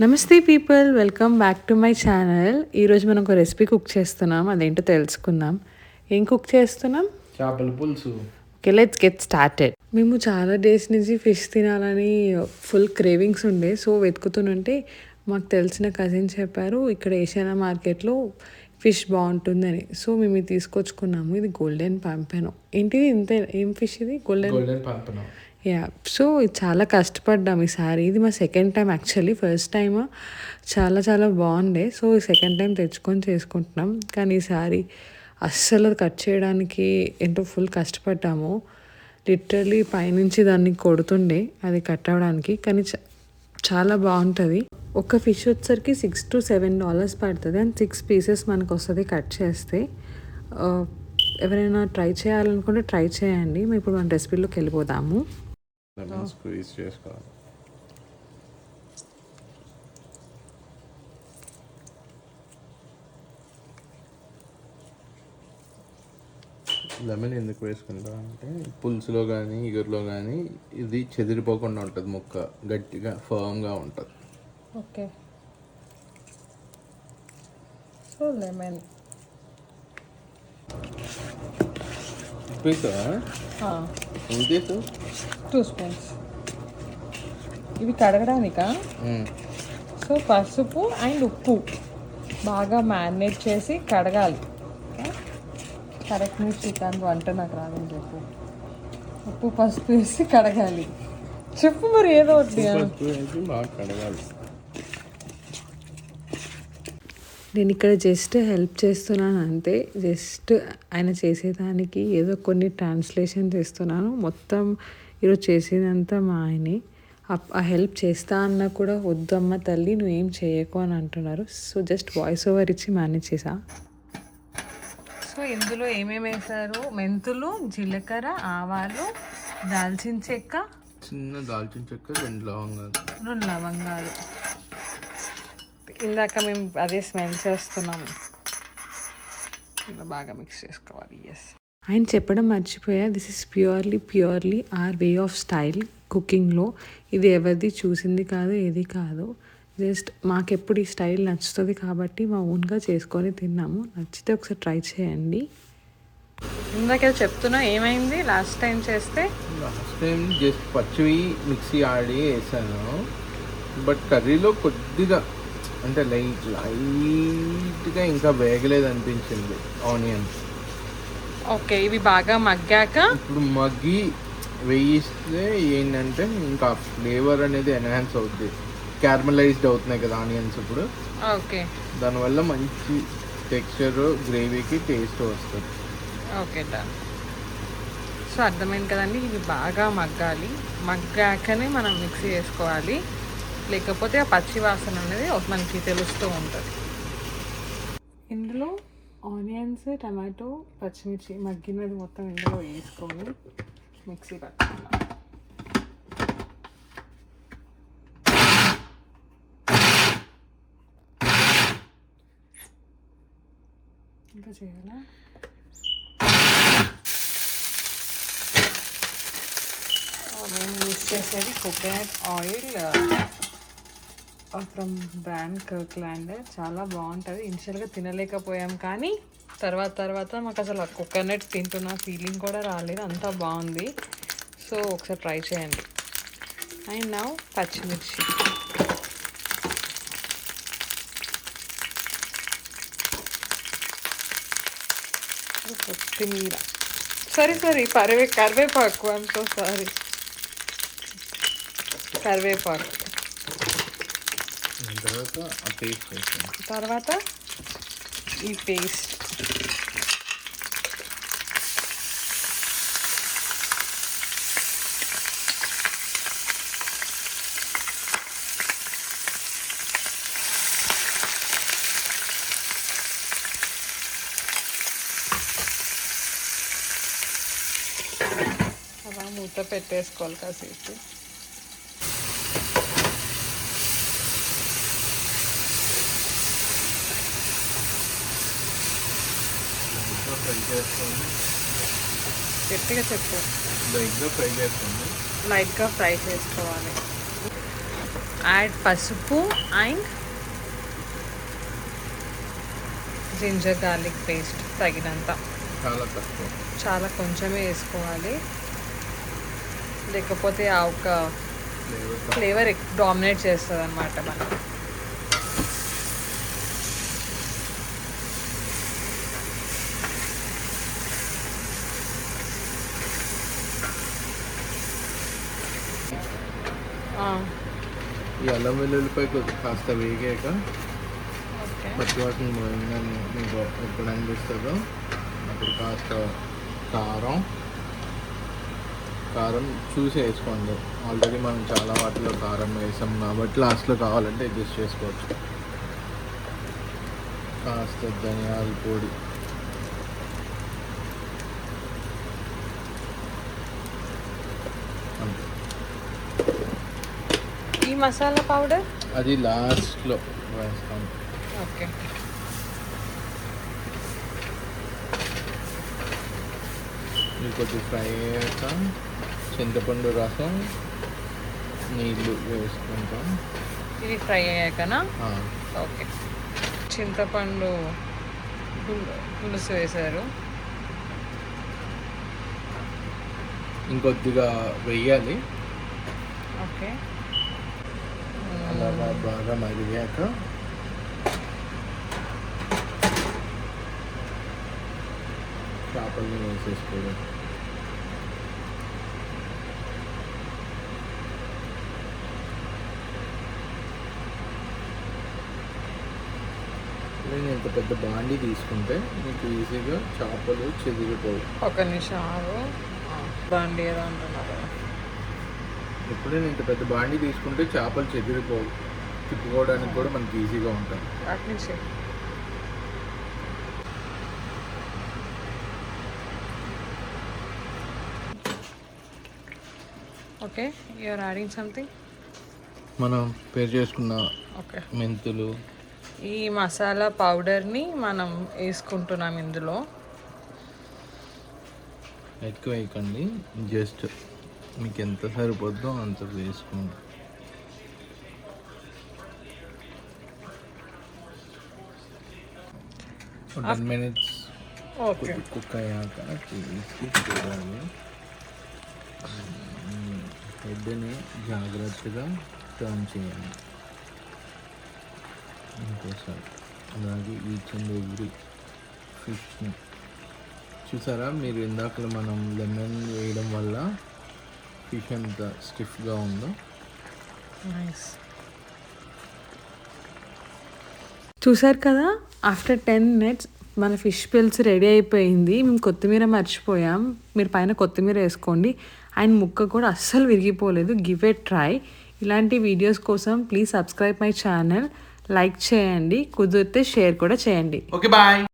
నమస్తే people, welcome back to my channel. ఈరోజు మనం ఒక రెసిపీ కుక్ చేస్తున్నాం, అదేంటో తెలుసుకుందాం. ఏం కుక్ చేస్తున్నాం? చేపల పులుసు. Okay, let's get started. మేము చాలా డేస్ నుంచి ఫిష్ తినాలని ఫుల్ క్రేవింగ్స్ ఉండే, సో వెతుకుతుంటే మాకు తెలిసిన కజిన్ చెప్పారు ఇక్కడ ఏషియానా మార్కెట్లో ఫిష్ బాగుంటుందని. సో మేము ఇది తీసుకొచ్చుకున్నాము. ఇది గోల్డెన్ పాంపెనో. ఏంటిది ఇంత ఏం ఫిష్ ఇది? గోల్డెన్ పాంపెనో. యా, సో చాలా కష్టపడ్డాం ఈసారి. ఇది మా second time actually. First time చాలా చాలా బాగుండే, సో సెకండ్ టైం తెచ్చుకొని చేసుకుంటున్నాం. కానీ ఈసారి అస్సలు కట్ చేయడానికి ఎంతో ఫుల్ కష్టపడ్డాము. లిటరలీ పైనుంచి దాన్ని కొడుతుండే అది కట్ అవ్వడానికి. కానీ చాలా బాగుంటుంది. ఒక ఫిష్ వచ్చేసరికి $6 to $7 పడుతుంది, అండ్ 6 పీసెస్ మనకు వస్తుంది కట్ చేస్తే. ఎవరైనా ట్రై చేయాలనుకుంటే ట్రై చేయండి. మేము ఇప్పుడు మన రెసిపీలోకి వెళ్ళిపోదాము. స్క్వీజ్ చేసుకోవాలి. లెమన్ ఎందుకు వేసుకుంటా అంటే పులుసులో కానీ ఇగురులో కానీ ఇది చెదిరిపోకుండా ఉంటుంది, ముక్క గట్టిగా ఫర్మ్గా ఉంటుంది. Okay, so lemon Pisa 2 spoons. ఇవి కడగడానికా? సో పసుపు అండ్ ఉప్పు బాగా మ్యారినేట్ చేసి కడగాలి. కరెక్ట్ న్యూస్ చికెన్ వంట నాకు రాదని చెప్పు. ఉప్పు పసుపు వేసి కడగాలి. చెప్పు మరి ఏదో ఒకటి. బాగా కడగాలి. నేను ఇక్కడ జస్ట్ హెల్ప్ చేస్తున్నాను అంతే. జస్ట్ ఆయన చేసేదానికి ఏదో కొన్ని ట్రాన్స్లేషన్ చేస్తున్నాను. మొత్తం ఈరోజు చేసేదంతా మా ఆయనే. ఆ హెల్ప్ చేస్తా అన్నా కూడా వద్దమ్మ తల్లి నువ్వేం చేయకు అని అంటున్నారు. సో జస్ట్ వాయిస్ ఓవర్ ఇచ్చి మేనేజ్ చేసా. సో ఇందులో ఏమేమి వేసారు? మెంతులు, జీలకర్ర, ఆవాలు, దాల్చిన చెక్క, చిన్న దాల్చిన చెక్క, 2 లవంగాలు. ఇందాక మేము అదే స్మెల్ చేస్తున్నాము. ఇలా బాగా మిక్స్ చేసుకోవాలి. ఎస్, ఆయన చెప్పడం మర్చిపోయా, this is purely our way of style కుకింగ్లో. ఇది ఎవరిది చూసింది కాదు, ఏది కాదు. జస్ట్ మాకెప్పుడు ఈ స్టైల్ నచ్చుతుంది కాబట్టి మా ఓన్గా చేసుకొని తిన్నాము. నచ్చితే ఒకసారి ట్రై చేయండి. ఇందాక చెప్తున్నా ఏమైంది లాస్ట్ టైం చేస్తే? లాస్ట్ టైం జస్ట్ పచ్చివి మిక్సీ ఆడి వేసాను, బట్ కర్రీలో కొద్దిగా అంటే లైట్గా ఇంకా వేగలేదు అనిపించింది ఆనియన్స్. ఓకే, ఇవి బాగా మగ్గాక ఇప్పుడు మగ్గి వేయిస్తే ఏంటంటే ఇంకా ఫ్లేవర్ అనేది ఎన్హాన్స్ అవుద్ది. క్యారమలైజ్డ్ అవుతున్నాయి కదా ఆనియన్స్ ఇప్పుడు. ఓకే, దానివల్ల మంచి టెక్స్చర్, గ్రేవీకి టేస్ట్ వస్తుంది. Okay done. సో అర్థమైంది కదండి, ఇవి బాగా మగ్గాలి. మగ్గాకనే మనం మిక్సీ వేసుకోవాలి, లేకపోతే ఆ పచ్చి వాసన అనేది మనకి తెలుస్తూ ఉంటుంది. ఇందులో ఆనియన్స్, టమాటో, పచ్చిమిర్చి మగ్గినది మొత్తం ఇందులో వేసుకొని మిక్సీ పట్టుకున్నాం. ఇంకా చేయాలా? మేము యూస్ చేసేది కోకోనట్ ఆయిల్ ఫ్రమ్ బ్రాండ్ కర్క్లాండ్. చాలా బాగుంటుంది. ఇనిషియల్గా తినలేకపోయాం, కానీ తర్వాత మాకు అసలు ఆ కోకోనట్ తింటున్న ఫీలింగ్ కూడా రాలేదు, అంతా బాగుంది. సో ఒకసారి ట్రై చేయండి. అండ్ నౌ పచ్చిమిర్చి, కొత్తిమీర, కరివేపాకు, ఐమ్ సో సారీ, కరివేపాకు. తర్వాత ఈ పేస్ట్, అలా మూత పెట్టేసుకోవాలి కాసేపు. గట్టిగా చెప్పు. లైట్గా ఫ్రై చేసుకోండి. లైట్గా ఫ్రై చేసుకోవాలి. యాడ్ పసుపు అండ్ జింజర్ గార్లిక్ పేస్ట్ తగినంత. చాలా తక్కువ, చాలా కొంచెమే వేసుకోవాలి, లేకపోతే ఆ ఒక ఫ్లేవర్ డామినేట్ చేస్తుంది అన్నమాట మనం. ఈ అల్లం వెల్లుల్లిపాయ కాస్త వేగాక ఓకే, పచ్చివాసన పోయిందని మీకు ఎప్పుడు అనిపిస్తుందో అప్పుడు కాస్త కారం చూసి వేసుకోండి. ఆల్రెడీ మనం చాలా వాటిలో కారం వేసాం కాబట్టి లాస్ట్లో కావాలంటే అడ్జస్ట్ చేసుకోవచ్చు. కాస్త ధనియాల పొడి, ఈ మసాలా పౌడర్ అది లాస్ట్లో వేస్తాం. ఓకే, ఇది కొద్దిగా ఫ్రై అయ్యాక చింతపండు రసం, నీళ్ళు వేసుకుంటాం. ఇది ఫ్రై అయ్యాకనా? ఓకే, చింతపండు పులుసు వేశారు. ఇంకొద్దిగా వెయ్యాలి. ఓకే, అలాగా బాగా మరిగాక చేపల్ని వేసేసుకోవడం. నేను ఇంత పెద్ద బాండీ తీసుకుంటే మీకు ఈజీగా చేపలు చెదిరిపోవు. ఒక నిమిషం ఆగు. బాండి ఏదో అంటున్నారు కదా. ఎప్పుడైనా ఇంత పెద్ద బాండీ తీసుకుంటే చేపలు చెదిరిపోవు, తిప్పుకోవడానికి కూడా మనకి ఈజీగా ఉంటుంది. అటు నుంచి ఓకే, యూఆర్ యాడింగ్ సంథింగ్. మనం పేరు చేసుకున్న ఓకే, మెంతులు, ఈ మసాలా పౌడర్ని మనం వేసుకుంటున్నాం ఇందులో. ఎక్కువ వేయకండి, జస్ట్ మీకు ఎంత సరిపోద్దో అంత వేసుకోండి. ఒక 10 minutes ఓకే, కుక్ అయ్యాక తీసి చూడాలి. హెడ్ని జాగ్రత్తగా టర్న్ చేయాలి ఇంకోసారి. అలాగే ఈచ్ అండ్ ఎవ్రీ ఫిష్ని చూసారా మీరు, ఇందాక మనం లెమన్ వేయడం వల్ల ఫిష్ ఎంత స్టిఫ్గా ఉందో. నైస్. చూసారు కదా, ఆఫ్టర్ 10 minutes మన ఫిష్ పిల్స్ రెడీ అయిపోయింది. మేము కొత్తిమీర మర్చిపోయాం, మీరు పైన కొత్తిమీర వేసుకోండి. అండ్ ముక్క కూడా అస్సలు విరిగిపోలేదు. Give a try. ఇలాంటి వీడియోస్ కోసం please subscribe my channel, like చేయండి, కుదిరితే షేర్ కూడా చేయండి. Okay, bye.